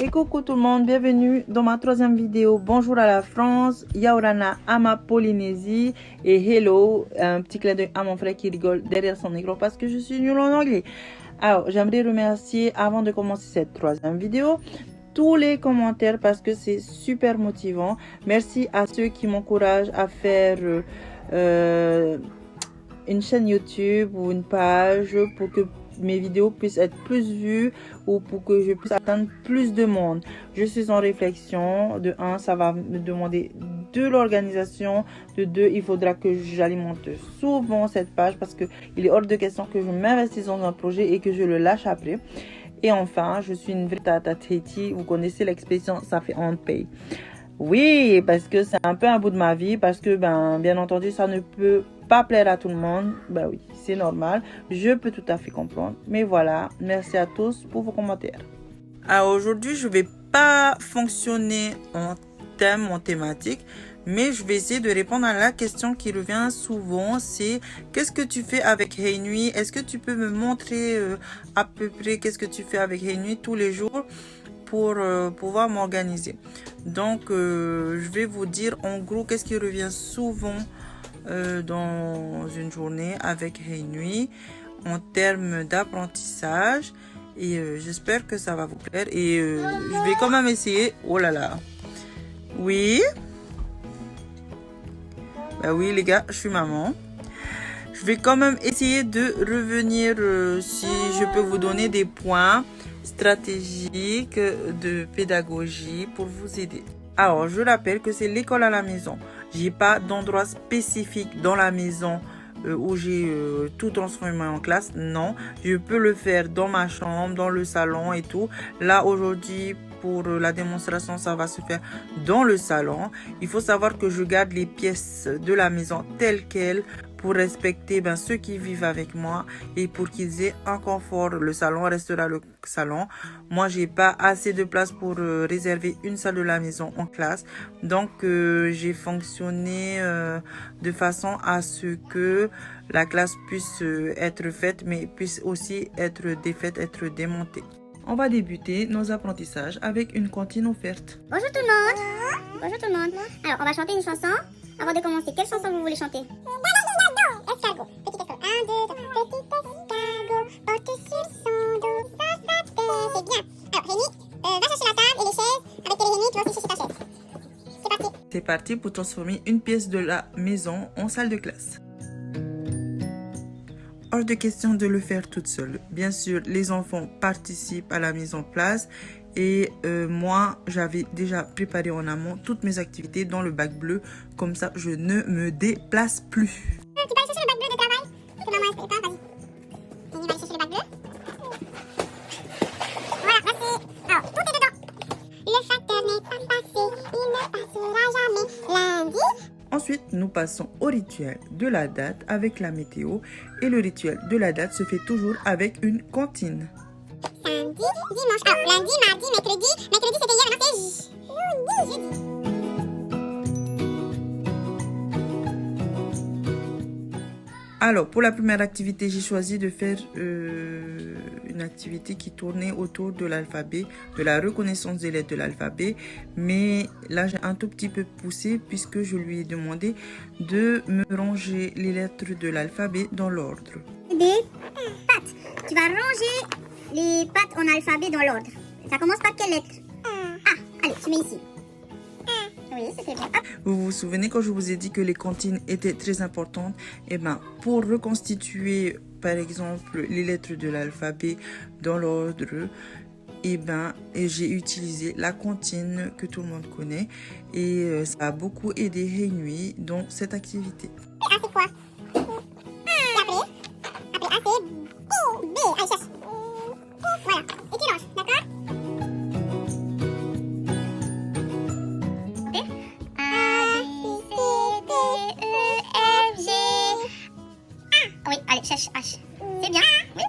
Et coucou tout le monde, bienvenue dans ma troisième vidéo. Bonjour à la France, Yaorana à ma Polynésie et hello, un petit clin d'œil à mon frère qui rigole derrière son écran parce que je suis nulle en anglais. Alors, j'aimerais remercier avant de commencer cette troisième vidéo tous les commentaires parce que c'est super motivant. Merci à ceux qui m'encouragent à faire une chaîne YouTube ou une page pour que mes vidéos puissent être plus vues ou pour que je puisse atteindre plus de monde. Je suis en réflexion. De 1, ça va me demander de l'organisation. De 2, il faudra que j'alimente souvent cette page parce que il est hors de question que je m'investisse dans un projet et que je le lâche après. Et enfin, je suis une vraie tata Tahiti. Vous connaissez l'expression, ça fait on paye. Oui, parce que c'est un peu un bout de ma vie, parce que bien entendu, ça ne peut pas plaire à tout le monde. Ben oui, c'est normal. Je peux tout à fait comprendre. Mais voilà, merci à tous pour vos commentaires. Alors aujourd'hui, je vais pas fonctionner en thème, en thématique, mais je vais essayer de répondre à la question qui revient souvent, c'est qu'est-ce que tu fais avec Hey Nuit? Est-ce que tu peux me montrer à peu près qu'est-ce que tu fais avec Hey Nuit tous les jours pour pouvoir m'organiser? Donc je vais vous dire en gros qu'est-ce qui revient souvent dans une journée avec Hey Nuit en termes d'apprentissage, et j'espère que ça va vous plaire, et je vais quand même essayer. Oh là là, oui, bah oui les gars, je suis maman. Je vais quand même essayer de revenir si je peux vous donner des points stratégiques de pédagogie pour vous aider. Alors, je rappelle que c'est l'école à la maison. J'ai pas d'endroit spécifique dans la maison où j'ai tout transformé en classe. Non, je peux le faire dans ma chambre, dans le salon et tout. Là, aujourd'hui, pour la démonstration, ça va se faire dans le salon. Il faut savoir que je garde les pièces de la maison telles quelles pour respecter ceux qui vivent avec moi et pour qu'ils aient un confort. Le salon restera le salon. Moi, j'ai pas assez de place pour réserver une salle de la maison en classe. Donc, j'ai fonctionné de façon à ce que la classe puisse être faite, mais puisse aussi être défaite, être démontée. On va débuter nos apprentissages avec une cantine offerte. Bonjour tout le monde. Bonjour tout le monde. Alors, on va chanter une chanson. Avant de commencer, quelle chanson vous voulez chanter? Escargot. Petit escargot. 1, 2, 3. Petit escargot porte sur son dos sa tête. C'est bien. Alors, Rémi, va chercher la table et les chaises. Avec Rémi, tu vas aussi chercher ta chaise. C'est parti. C'est parti pour transformer une pièce de la maison en salle de classe. Hors de question de le faire toute seule. Bien sûr, les enfants participent à la mise en place et moi, j'avais déjà préparé en amont toutes mes activités dans le bac bleu. Comme ça, je ne me déplace plus. Tu peux aller chercher le bac bleu de travail que maman espère pas, vas-y. Rémi va aller chercher le bac bleu. Voilà, merci. Alors, tout est dedans. Le facteur n'est pas passé, il ne passera jamais lundi. Ensuite, nous passons au rituel de la date avec la météo. Et le rituel de la date se fait toujours avec une cantine. Samedi, dimanche. Alors, lundi, mardi, mercredi. Mercredi, c'était hier, maintenant c'est jeudi. Alors, pour la première activité, j'ai choisi de faire une activité qui tournait autour de l'alphabet, de la reconnaissance des lettres de l'alphabet. Mais là, j'ai un tout petit peu poussé puisque je lui ai demandé de me ranger les lettres de l'alphabet dans l'ordre. Des pattes. Tu vas ranger les pattes en alphabet dans l'ordre. Ça commence par quelle lettre? Ah, allez, tu mets ici. Oui, c'était bien. Hop. Vous vous souvenez quand je vous ai dit que les cantines étaient très importantes? Pour reconstituer, par exemple, les lettres de l'alphabet dans l'ordre, j'ai utilisé la cantine que tout le monde connaît. Et ça a beaucoup aidé Hey Nuit dans cette activité. A, c'est quoi? Et après, A, c'est B. Allez, cherche. Voilà. Et tu ranges, d'accord? Oui, allez, cherche H. C'est bien, oui.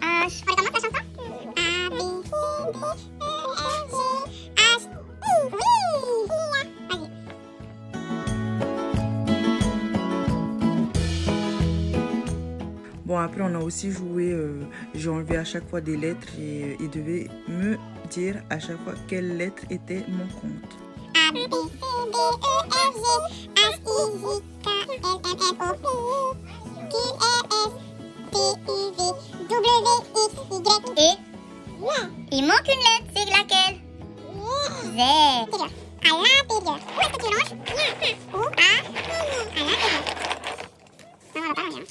H. On recommence la chanson? A, B, C, D, E, F, G, H, I. Oui. Vas-y. Bon, après on a aussi joué, j'ai enlevé à chaque fois des lettres et il devait me dire à chaque fois quelle lettre était mon compte. A, B, C, D, E, F, G, H, I, J, K, L, M, N, O, Q, R, S, T, U, V, W, X, Y, et... Il manque une lettre, c'est laquelle? Z. À l'intérieur. Où est-ce que tu ranges? Où? À l'intérieur. Non, on va pas ranger.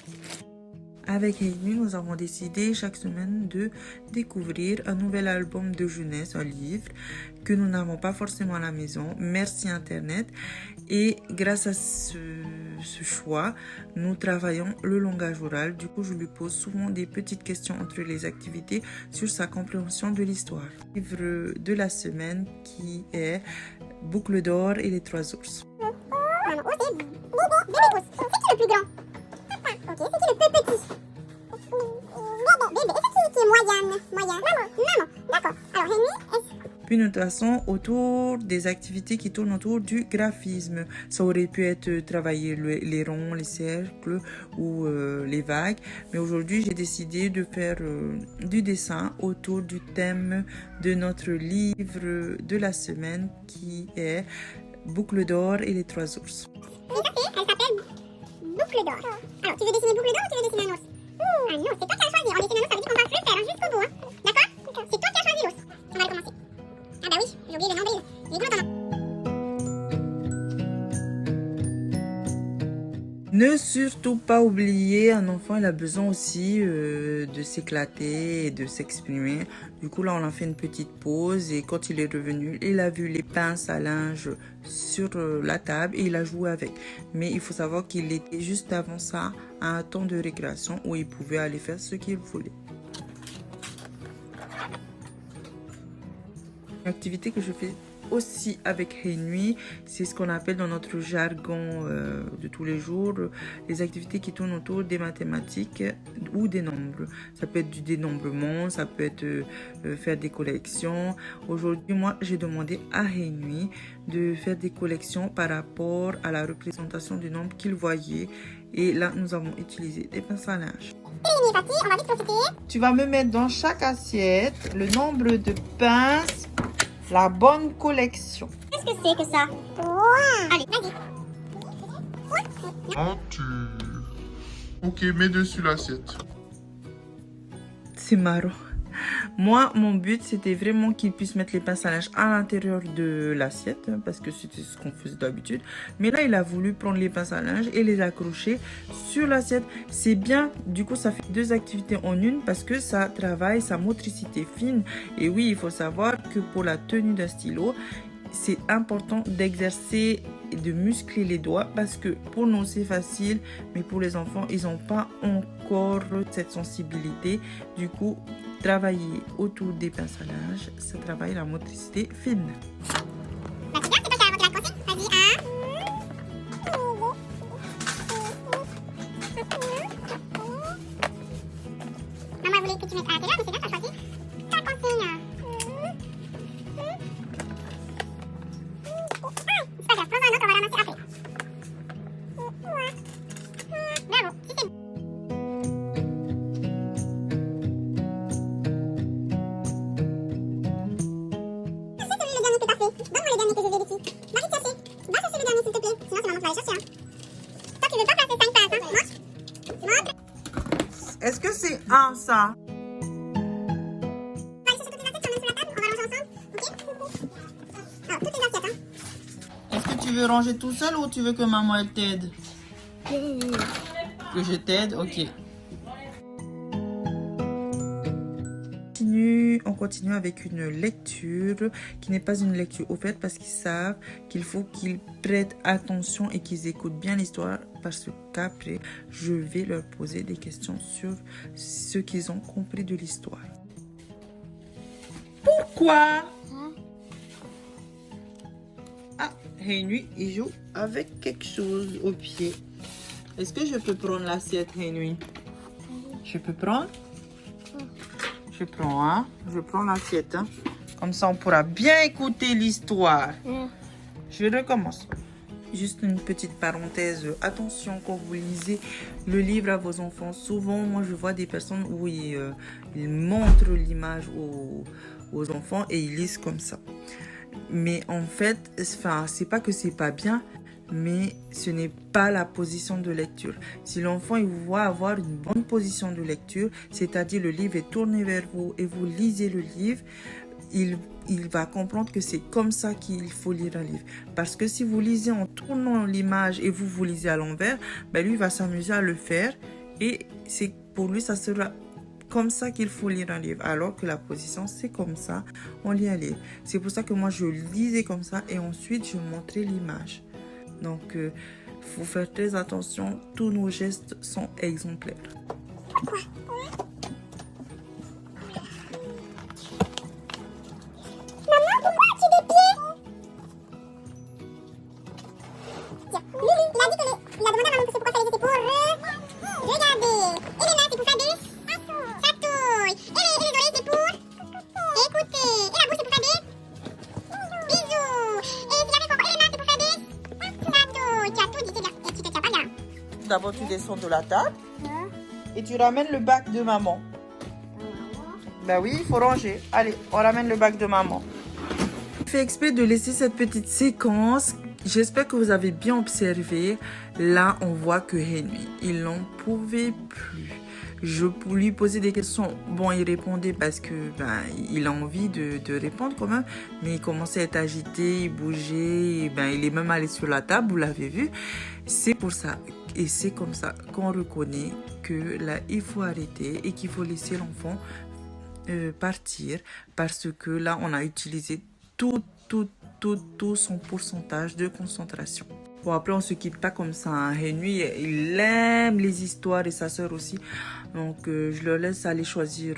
Avec Amy, nous avons décidé chaque semaine de découvrir un nouvel album de jeunesse, un livre que nous n'avons pas forcément à la maison. Merci Internet. Et grâce à ce choix, nous travaillons le langage oral. Du coup, je lui pose souvent des petites questions entre les activités sur sa compréhension de l'histoire. Le livre de la semaine qui est Boucle d'or et les 3 ours. Maman, oh, c'est bébé pouce. C'est qui le plus grand? Papa. Ok, c'est qui le plus petit? Bébé. Et c'est qui est moyenne? Maman. D'accord. Alors, Henry, Puis nous passons autour des activités qui tournent autour du graphisme. Ça aurait pu être travailler les ronds, les cercles ou les vagues. Mais aujourd'hui, j'ai décidé de faire du dessin autour du thème de notre livre de la semaine qui est Boucle d'or et les 3 ours. elle s'appelle Boucle d'or. Alors, tu veux dessiner Boucle d'or ou tu veux dessiner un ours? Ah non, c'est toi qui as choisi. En dessinant un ours, ça veut dire qu'on va le faire jusqu'au bout. Hein. D'accord? C'est toi qui as choisi l'ours. On va recommencer. Ah bah oui, j'ai oublié le nombril. J'ai oublié ton nom. Ne surtout pas oublier, un enfant il a besoin aussi de s'éclater et de s'exprimer. Du coup là on a fait une petite pause et quand il est revenu, il a vu les pinces à linge sur la table et il a joué avec. Mais il faut savoir qu'il était juste avant ça à un temps de récréation où il pouvait aller faire ce qu'il voulait. L'activité que je fais aussi avec Henry, c'est ce qu'on appelle dans notre jargon de tous les jours les activités qui tournent autour des mathématiques ou des nombres. Ça peut être du dénombrement, ça peut être faire des collections. Aujourd'hui, moi, j'ai demandé à Henry de faire des collections par rapport à la représentation du nombre qu'il voyait. Et là, nous avons utilisé des pinces à linge. C'est parti, on va vite profiter. Tu vas me mettre dans chaque assiette le nombre de pinces, la bonne collection. Qu'est-ce que c'est que ça? Wow. Allez, vas-y. Ok, mets dessus l'assiette. C'est marrant. Moi, mon but, c'était vraiment qu'il puisse mettre les pinces à linge à l'intérieur de l'assiette, parce que c'était ce qu'on faisait d'habitude. Mais là, il a voulu prendre les pinces à linge et les accrocher sur l'assiette. C'est bien, du coup, ça fait 2 activités en une, parce que ça travaille sa motricité fine. Et oui, il faut savoir que pour la tenue d'un stylo, c'est important d'exercer et de muscler les doigts parce que pour nous c'est facile, mais pour les enfants ils n'ont pas encore cette sensibilité. Du coup, travailler autour des pinces à linge, ça travaille la motricité fine. Bah c'est bien, c'est toi qui as inventé la consigne. Vas-y, Maman voulait que tu mettes à l'intérieur, mais c'est bien, t'as choisi ta consigne. C'est pas grave, prends un autre, on va ramasser après. Bravo, si c'est bon. C'est celui le dernier que t'as fait. Donne-moi le dernier que je vais ici. Va vite chercher. Va chercher le dernier s'il te plaît. Sinon c'est maman qui va aller chercher. Toi tu veux pas passer 5 passes, hein? Montre. Est-ce que c'est un ça? On va aller chercher toutes les assiettes, tu emmènes sur la table, on va ranger ensemble. Ok? Alors, toutes les assiettes, hein? Est-ce que tu veux ranger tout seul ou tu veux que maman elle t'aide? Que je t'aide? Ok. On continue avec une lecture qui n'est pas une lecture au fait parce qu'ils savent qu'il faut qu'ils prêtent attention et qu'ils écoutent bien l'histoire parce qu'après je vais leur poser des questions sur ce qu'ils ont compris de l'histoire. Pourquoi? Ah, Henry, il joue avec quelque chose au pied. Est-ce que je peux prendre l'assiette, Henry? Je peux prendre? Je prends, hein? Je prends l'assiette, hein? Comme ça, on pourra bien écouter l'histoire. Je recommence. Juste une petite parenthèse, attention quand vous lisez le livre à vos enfants. Souvent, moi je vois des personnes où ils montrent l'image aux enfants et ils lisent comme ça. Mais en fait, c'est pas que c'est pas bien, mais ce n'est pas la position de lecture. Si l'enfant il voit avoir une bonne position de lecture, c'est-à-dire le livre est tourné vers vous et vous lisez le livre, il va comprendre que c'est comme ça qu'il faut lire un livre. Parce que si vous lisez en tournant l'image et vous lisez à l'envers, ben lui il va s'amuser à le faire et pour lui ça sera comme ça qu'il faut lire un livre. Alors que la position c'est comme ça, on lit un livre. C'est pour ça que moi je lisais comme ça et ensuite je montrais l'image. Donc faut faire très attention, tous nos gestes sont exemplaires. D'abord, tu descends de la table et tu ramènes le bac de maman. Ben oui, il faut ranger. Allez, on ramène le bac de maman. Je fais exprès de laisser cette petite séquence. J'espère que vous avez bien observé. Là, on voit que Henry, il n'en pouvait plus. Je lui posais des questions. Bon, il répondait parce que il a envie de répondre quand même. Mais il commençait à être agité, il bougeait. Il est même allé sur la table, vous l'avez vu. C'est pour ça. Et c'est comme ça qu'on reconnaît que là, il faut arrêter et qu'il faut laisser l'enfant partir. Parce que là, on a utilisé tout son pourcentage de concentration. Bon, après, on ne se quitte pas comme ça. Hein. Henry, il aime les histoires et sa sœur aussi. Donc, je leur laisse aller choisir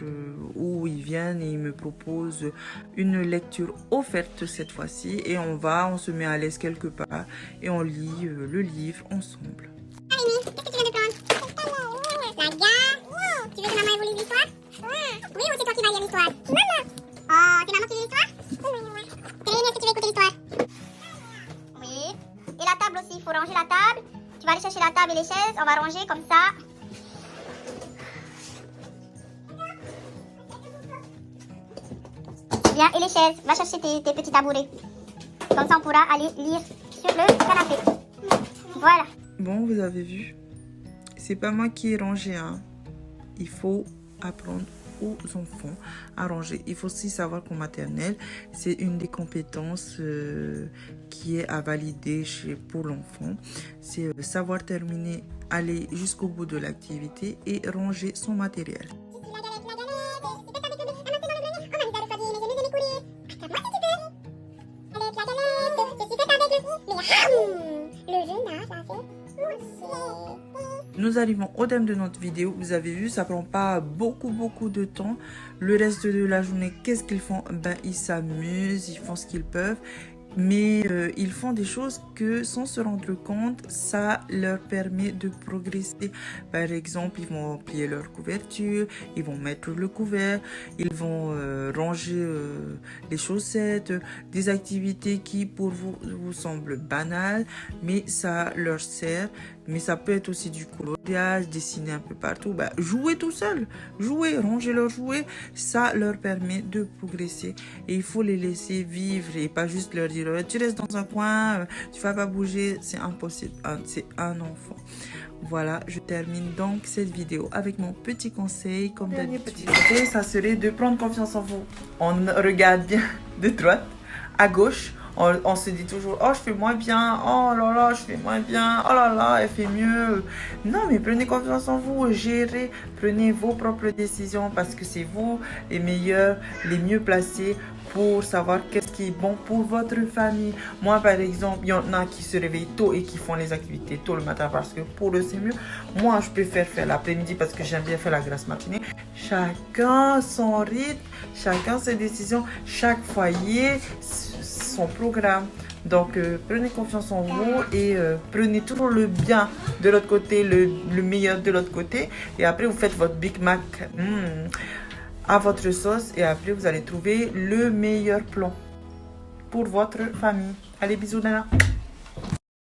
où ils viennent et ils me proposent une lecture offerte cette fois-ci. Et on se met à l'aise quelque part et on lit le livre ensemble. Qu'est-ce que tu viens de prendre? La gare. Tu veux que maman vous lise l'histoire? Oui, ou c'est toi qui vas lire l'histoire? Maman. Oh, c'est maman qui lit l'histoire? Télénie, est-ce que tu veux écouter l'histoire? Oui. Et la table aussi, il faut ranger la table. Tu vas aller chercher la table et les chaises. On va ranger comme ça. Bien, et les chaises. Va chercher tes petits tabourets. Comme ça, on pourra aller lire sur le canapé. Voilà. Bon, vous avez vu, c'est pas moi qui ai rangé. Hein. Il faut apprendre aux enfants à ranger. Il faut aussi savoir qu'en maternelle, c'est une des compétences qui est à valider pour l'enfant. C'est savoir terminer, aller jusqu'au bout de l'activité et ranger son matériel. Nous arrivons au terme de notre vidéo. Vous avez vu, ça prend pas beaucoup de temps. Le reste de la journée, qu'est-ce qu'ils font? Ils s'amusent, ils font ce qu'ils peuvent. Mais ils font des choses que sans se rendre compte, ça leur permet de progresser. Par exemple, ils vont plier leur couverture, ils vont mettre le couvert, ils vont ranger les chaussettes, des activités qui pour vous semblent banales, mais ça leur sert. Mais ça peut être aussi du coloriage, dessiner un peu partout. Jouer tout seul, jouer, ranger leurs jouets, ça leur permet de progresser. Et il faut les laisser vivre et pas juste leur dire tu restes dans un coin, tu vas pas bouger, c'est impossible. C'est un enfant. Voilà, je termine donc cette vidéo avec mon petit conseil. Comme d'habitude, petit conseil, ça serait de prendre confiance en vous. On regarde bien de droite à gauche. On se dit toujours, oh, je fais moins bien, oh là là, je fais moins bien, oh là là, elle fait mieux. Non, mais prenez confiance en vous, gérez, prenez vos propres décisions parce que c'est vous les meilleurs, les mieux placés pour savoir qu'est-ce qui est bon pour votre famille. Moi, par exemple, il y en a qui se réveillent tôt et qui font les activités tôt le matin parce que pour eux, c'est mieux. Moi, je préfère faire l'après-midi parce que j'aime bien faire la grasse matinée. Chacun son rythme, chacun ses décisions, chaque foyer son programme. Donc prenez confiance en vous et prenez toujours le bien de l'autre côté, le meilleur de l'autre côté, et après vous faites votre Big Mac à votre sauce et après vous allez trouver le meilleur plan pour votre famille. Allez, bisous Nana.